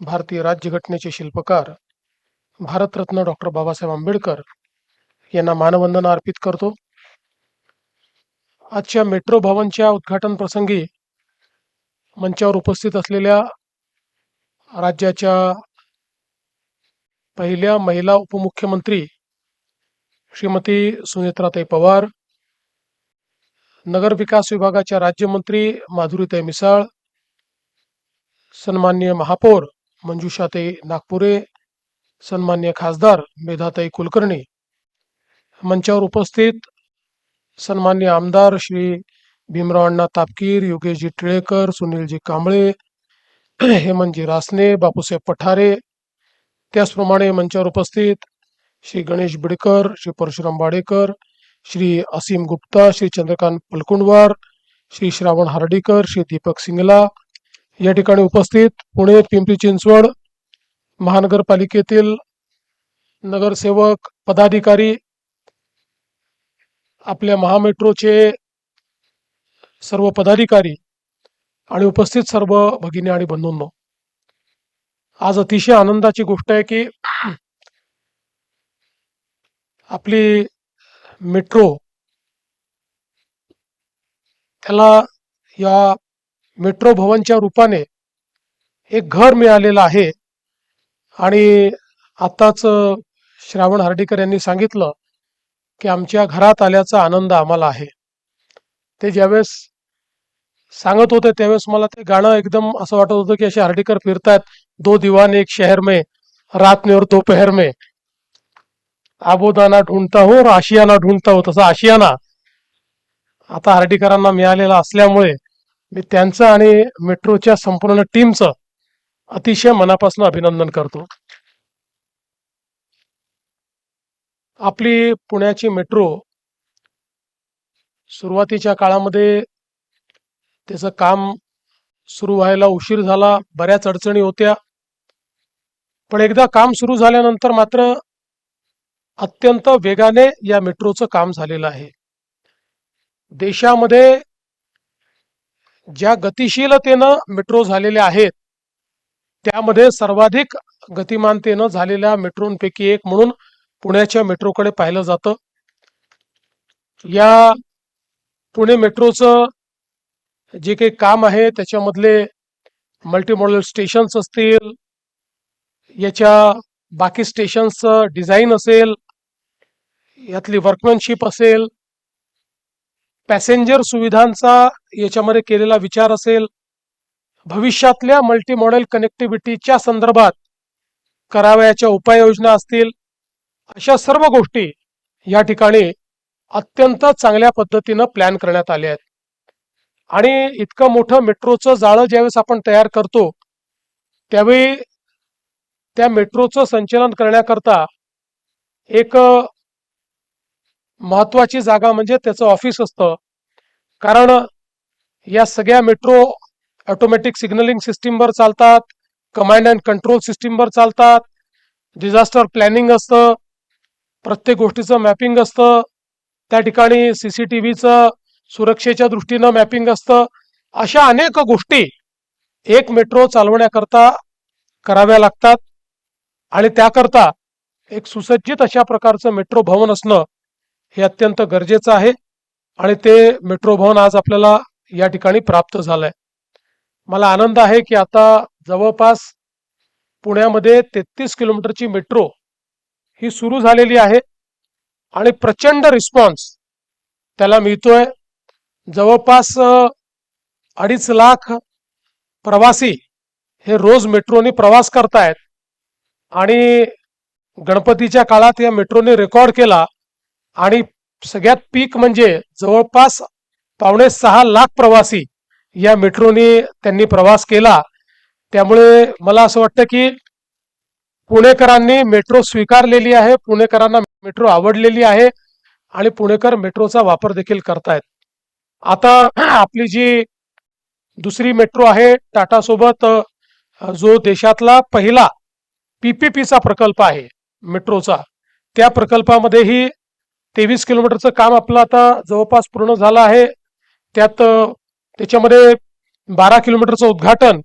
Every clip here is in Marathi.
भारतीय राज्यघटनेचे शिल्पकार भारतरत्न डॉक्टर बाबासाहेब आंबेडकर यांना मानवंदना अर्पित करतो. आजच्या मेट्रो भवनच्या उद्घाटन प्रसंगी मंचावर उपस्थित असलेल्या राज्याच्या पहिल्या महिला उपमुख्यमंत्री श्रीमती सुनेत्राताई पवार, नगर विकास विभागाच्या राज्यमंत्री माधुरीताई मिसाळ, सन्माननीय महापौर मंजुषाताई नागपुरे, सन्माननीय खासदार मेधाताई कुलकर्णी, मंचावर उपस्थित सन्माननीय आमदार श्री भीमराव अण्णा तापकीर, योगेशजी टिळेकर, सुनीलजी कांबळे, हेमंतजी रासने, बापूसाहेब पठारे, त्याचप्रमाणे मंचावर उपस्थित श्री गणेश बिडकर, श्री परशुराम वाडेकर, श्री असीम गुप्ता, श्री चंद्रकांत पलकुंडवार, श्री श्रावण हार्डीकर, श्री दीपक सिंगला, या ठिकाणी उपस्थित पुणे पिंपरी चिंचवड महानगरपालिकेतील नगरसेवक, पदाधिकारी, आपल्या महामेट्रोचे सर्व पदाधिकारी आणि उपस्थित सर्व भगिनी आणि बंधूंनो, आज अतिशय आनंदाची गोष्ट आहे की आपली मेट्रो त्याला या मेट्रो भवनच्या रूपाने एक घर मिळालेलं आहे. आणि आताच श्रावण हार्डीकर यांनी सांगितलं की आमच्या घरात आल्याचा आनंद आम्हाला आहे. ते ज्यावेळेस सांगत होते त्यावेळेस मला ते गाणं एकदम असं वाटत होतं की असे हार्डीकर फिरतायत, दो दीवाने एक शहर में, रात में और दोपहर में, आबोदाना ढूंढता हो और आशियाना ढूंढता हो. तसा आशियाना आता हार्डीकरांना मिळालेला असल्यामुळे मी त्यांचं आणि मेट्रोच्या संपूर्ण टीमचं अतिशय मनापासून अभिनंदन करतो. आपली पुण्याची मेट्रो सुरुवातीच्या काळामध्ये त्याचं काम सुरू व्हायला उशीर झाला, बऱ्याच अडचणी होत्या. पण एकदा काम सुरू झाल्यानंतर मात्र अत्यंत वेगाने या मेट्रोचं काम झालेलं आहे. देशामध्ये ज्या गतिशीलतेनं मेट्रो झालेल्या आहेत त्यामध्ये सर्वाधिक गतिमानतेनं झालेल्या मेट्रोंपैकी एक म्हणून पुण्याच्या मेट्रोकडे पाहिलं जातं. या पुणे मेट्रोचं जे काही काम आहे त्याच्यामधले मल्टीमॉडल स्टेशन्स असतील, याच्या बाकी स्टेशन्सचं डिझाईन असेल, यातली वर्कमॅनशिप असेल, पॅसेंजर सुविधांचा याच्यामध्ये केलेला विचार असेल, भविष्यातल्या मल्टीमॉडल कनेक्टिव्हिटीच्या संदर्भात करावयाच्या उपाययोजना असतील, अशा सर्व गोष्टी या ठिकाणी अत्यंत चांगल्या पद्धतीनं प्लॅन करण्यात आल्या आहेत. आणि इतकं मोठं मेट्रोचं जाळं ज्यावेळेस आपण तयार करतो त्यावेळी त्या मेट्रोचं संचालन करण्याकरता एक महत्वाची जागा म्हणजे त्याचं ऑफिस असतं. कारण या सगळ्या मेट्रो ऑटोमॅटिक सिग्नलिंग सिस्टीमवर चालतात, कमांड अँड कंट्रोल सिस्टीमवर चालतात, डिझास्टर प्लॅनिंग असतं, प्रत्येक गोष्टीचं मॅपिंग असतं, त्या ठिकाणी CCTVचं सुरक्षेच्या दृष्टीनं मॅपिंग असतं. अशा अनेक गोष्टी एक मेट्रो चालवण्याकरता कराव्या लागतात आणि त्याकरता एक सुसज्जित अशा प्रकारचं मेट्रो भवन असणं हे अत्यंत गरजेचं आहे. आणि ते मेट्रो भवन आज आपल्याला या ठिकाणी प्राप्त झालंय. मला आनंद आहे की आता जवळपास पुण्यामध्ये 33 किलोमीटरची मेट्रो ही सुरू झालेली आहे आणि प्रचंड रिस्पॉन्स त्याला मिळतोय. जवळपास 2.5 लाख प्रवासी हे रोज मेट्रोने प्रवास करतायत आणि गणपतीच्या काळात या मेट्रोने रेकॉर्ड केला आणि सगळ्यात पीक म्हणजे जवळपास 5.25 लाख प्रवासी या मेट्रोने त्यांनी प्रवास केला. त्यामुळे मला असं वाटतं की पुणेकरांनी मेट्रो स्वीकारलेली आहे, पुणेकरांना मेट्रो आवडलेली आहे आणि पुणेकर मेट्रोचा वापर देखील करतायत. आता आपली जी दुसरी मेट्रो आहे टाटा सोबत, जो देशातला पहिला PPPचा प्रकल्प आहे मेट्रोचा, त्या प्रकल्पामध्येही 23 किलोमीटरचं काम आपलं आता जवळपास पूर्ण झालं आहे. त्याच्यामध्ये 12 किलोमीटरचं उद्घाटन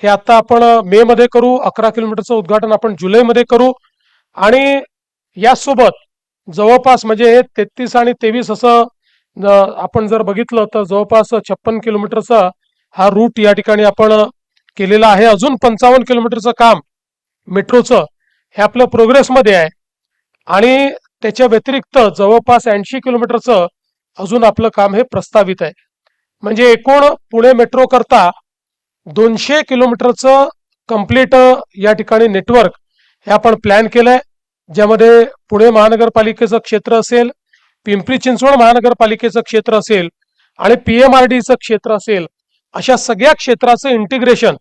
हे आता आपण मे मध्ये करू. 11 किलोमीटरचं उद्घाटन आपण जुलैमध्ये करू. आणि यासोबत जवळपास म्हणजे हे 33 आणि 23 असं आपण जर बघितलं तर जवळपास 56 किलोमीटरचा हा रूट या ठिकाणी आपण केलेला आहे. अजून 55 किलोमीटरचं काम मेट्रोचं हे आपलं प्रोग्रेसमध्ये आहे. आणि त्याच्या व्यतिरिक्त जवळपास 80 किलोमीटरचं अजून आपलं काम हे प्रस्तावित आहे. म्हणजे एकूण पुणे मेट्रो करता 200 किलोमीटरचं कंप्लीट या ठिकाणी नेटवर्क हे आपण प्लॅन केलंय. ज्यामध्ये पुणे महानगरपालिकेचं क्षेत्र असेल, पिंपरी चिंचवड महानगरपालिकेचं क्षेत्र असेल आणि PMRDचं क्षेत्र असेल, अशा सगळ्या क्षेत्राचं इंटिग्रेशन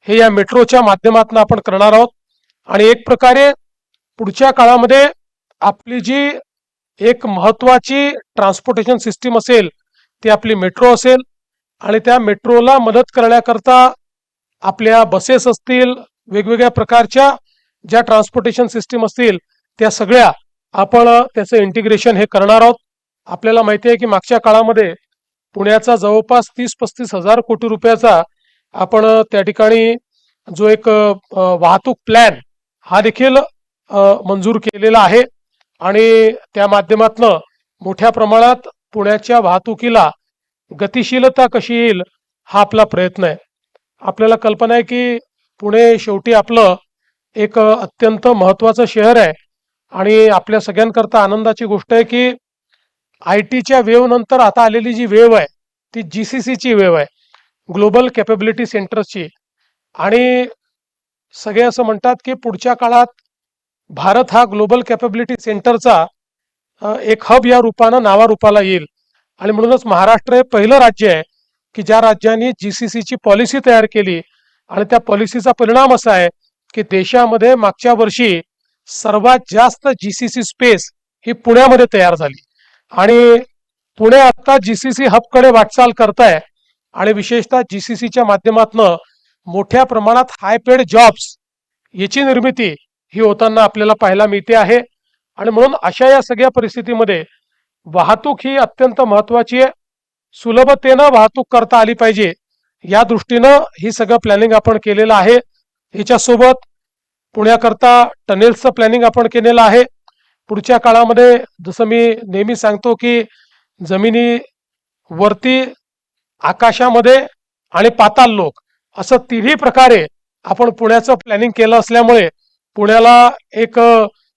हे या मेट्रोच्या माध्यमातून आपण करणार आहोत. आणि एक प्रकारे पुढच्या काळामध्ये आपली जी एक महत्वाची ट्रान्सपोर्टेशन सिस्टीम असेल ती आपली मेट्रो असेल. आणि त्या मेट्रोला मदत करण्याकरता आपल्या बसेस असतील, वेगवेगळ्या प्रकारच्या ज्या ट्रान्सपोर्टेशन सिस्टीम असतील त्या सगळ्या आपण त्याचं इंटिग्रेशन हे करणार आहोत. आपल्याला माहिती आहे की मागच्या काळामध्ये पुण्याचा जवळपास 30-35 हजार कोटी रुपयाचा आपण त्या ठिकाणी जो एक वाहतूक प्लॅन हा देखील मंजूर केलेला आहे. आणि त्या माध्यमातून मोठ्या प्रमाणात पुण्याच्या वाहतुकीला गतिशीलता कशी येईल हा आपला प्रयत्न आहे. आपल्याला कल्पना आहे की पुणे शेवटी आपलं एक अत्यंत महत्वाचं शहर आहे. आणि आपल्या सगळ्यांकरता आनंदाची गोष्ट आहे की IT च्या वेव्ह नंतर आता आलेली जी वेव्ह आहे ती GCCची वेव्ह आहे, ग्लोबल कॅपेबिलिटी सेंटरची. आणि सगळे असं म्हणतात की पुढच्या काळात भारत हा ग्लोबल कॅपेबिलिटी सेंटरचा एक हब या रूपानं नावारूपाला येईल. आणि म्हणूनच महाराष्ट्र हे पहिलं राज्य आहे की ज्या राज्याने GCCची पॉलिसी तयार केली. आणि त्या पॉलिसीचा परिणाम असा आहे की देशामध्ये मागच्या वर्षी सर्वात जास्त GCC स्पेस ही पुण्यामध्ये तयार झाली. आणि पुणे आता GCC हबकडे वाटचाल करत आहे. आणि विशेषतः GCCच्या माध्यमातून मोठ्या प्रमाणात हाय पेड जॉब्स याची निर्मिती ही होताना आपल्याला पाहायला मिळते आहे. आणि म्हणून अशा या सगळ्या परिस्थितीमध्ये वाहतूक ही अत्यंत महत्वाची आहे. सुलभतेनं वाहतूक करता आली पाहिजे या दृष्टीनं ही सगळं प्लॅनिंग आपण केलेलं आहे. याच्यासोबत पुण्याकरता टनेल्सचं प्लॅनिंग आपण केलेलं आहे. पुढच्या काळामध्ये जसं मी नेहमी सांगतो की जमिनीवरती, आकाशामध्ये आणि पाताल लोक असं तिन्ही प्रकारे आपण पुण्याचं प्लॅनिंग केलं असल्यामुळे पुण्याला एक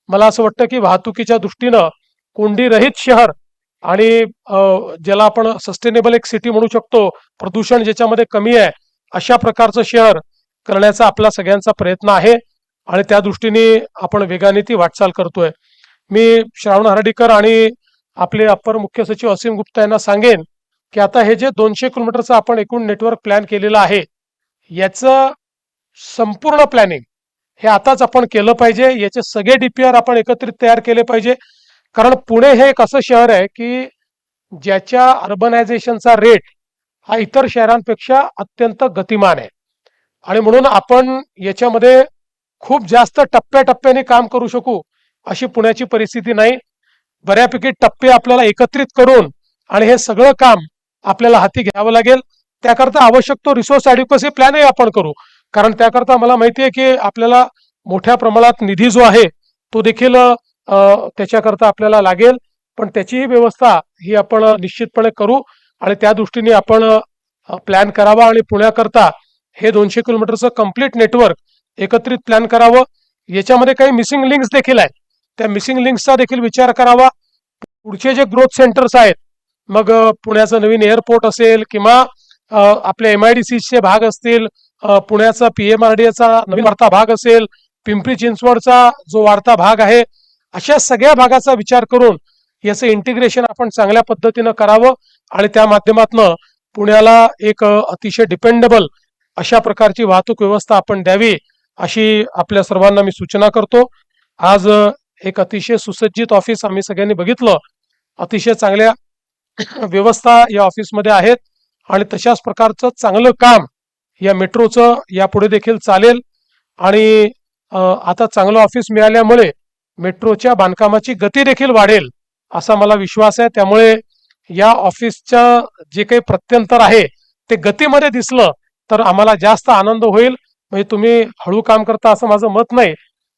मला असं वाटतं की वाहतुकीच्या दृष्टीनं कोंडी रहित शहर आणि ज्याला आपण सस्टेनेबल एक सिटी म्हणू शकतो, प्रदूषण ज्याच्यामध्ये कमी आहे, अशा प्रकारचं शहर करण्याचा आपला सगळ्यांचा प्रयत्न आहे. आणि त्या दृष्टीने आपण वेगाने ती वाटचाल करतोय. मी श्रावण हर्डीकर आणि आपले अप्पर मुख्य सचिव असीम गुप्ता यांना सांगेन की आता हे जे 200 किलोमीटरचं आपण एकूण नेटवर्क प्लॅन केलेलं आहे याचं संपूर्ण प्लॅनिंग हे आताच आपण केलं पाहिजे. याचे सगळे DPR आपण एकत्रित तयार केले पाहिजे. कारण पुणे हे एक असं शहर आहे की ज्याच्या अर्बनायझेशनचा रेट हा इतर शहरांपेक्षा अत्यंत गतिमान आहे. आणि म्हणून आपण याच्यामध्ये खूप जास्त टप्प्याटप्प्याने काम करू शकू अशी पुण्याची परिस्थिती नाही. बऱ्यापैकी टप्पे आपल्याला एकत्रित करून आणि हे सगळं काम आपल्याला हाती घ्यावं लागेल. त्याकरता आवश्यक तो रिसोर्स ॲडिक्वसी प्लॅनही आपण करू. कारण त्याकरता मला माहिती आहे की आपल्याला मोठ्या प्रमाणात निधी जो आहे तो देखील त्याच्याकरता आपल्याला लागेल. पण त्याचीही व्यवस्था ही आपण निश्चितपणे करू. आणि त्या दृष्टीने आपण प्लॅन करावा. आणि पुण्याकरता हे 200 किलोमीटरचं कंप्लीट नेटवर्क एकत्रित प्लॅन करावं. याच्यामध्ये काही मिसिंग लिंक्स देखील आहेत, त्या मिसिंग लिंक्सचा देखील विचार करावा. पुढचे जे ग्रोथ सेंटर्स आहेत, मग पुण्याचं नवीन एअरपोर्ट असेल किंवा आपल्या MIDCचे भाग असतील, पुण्याचा PMRDAचा नवीन वाढता भाग असेल, पिंपरी चिंचवडचा जो वाढता भाग आहे, अशा सगळ्या भागाचा विचार करून याचं इंटिग्रेशन आपण चांगल्या पद्धतीनं करावं. आणि त्या माध्यमातून पुण्याला एक अतिशय डिपेंडेबल अशा प्रकारची वाहतूक व्यवस्था आपण द्यावी अशी आपल्या सर्वांना मी सूचना करतो. आज एक अतिशय सुसज्जित ऑफिस आम्ही सगळ्यांनी बघितलं. अतिशय चांगल्या व्यवस्था या ऑफिसमध्ये आहेत. आणि तशाच प्रकारचं चांगलं काम या मेट्रोचं यापुढे देखील चालेल. आणि आता चांगलं ऑफिस मिळाल्यामुळे मेट्रोच्या बांधकामाची गती देखील वाढेल असा मला विश्वास आहे. त्यामुळे या ऑफिसच्या जे काही प्रत्यंतर आहे ते गतीमध्ये दिसलं तर आम्हाला जास्त आनंद होईल. म्हणजे तुम्ही हळू काम करता असं माझं मत नाही,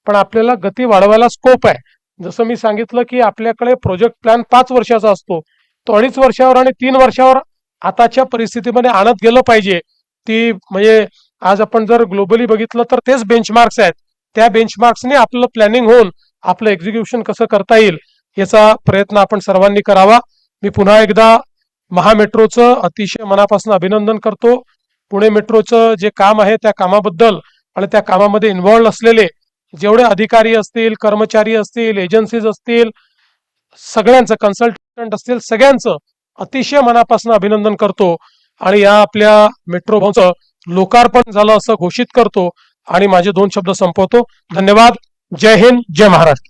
पण आपल्याला गती वाढवायला स्कोप आहे. जसं मी सांगितलं की आपल्याकडे प्रोजेक्ट प्लॅन 5 वर्षाचा असतो, तो 2.5 वर्षावर आणि 3 वर्षावर आताच्या परिस्थितीमध्ये आणत गेलं पाहिजे. ती म्हणजे आज आपण जर ग्लोबली बघितलं तर तेच बेंचमार्क्स आहेत. त्या बेंचमार्क्सने आपलं प्लॅनिंग होऊन आपलं एक्झिक्युशन कसं करता येईल याचा प्रयत्न आपण सर्वांनी करावा. मी पुन्हा एकदा महामेट्रोचं अतिशय मनापासून अभिनंदन करतो. पुणे मेट्रोचं जे काम आहे त्या कामाबद्दल आणि त्या कामामध्ये इन्व्हॉल्व असलेले जेवढे अधिकारी असतील, कर्मचारी असतील, एजन्सीज असतील, सगळ्यांचं, कन्सल्टंट असतील, सगळ्यांचं अतिशय मनापासून अभिनंदन करतो आणि या आपल्या मेट्रोचं लोकार्पण झालं असं घोषित करतो आणि माझे 2 शब्द संपवतो. धन्यवाद. जय हिंद, जय महाराष्ट्र.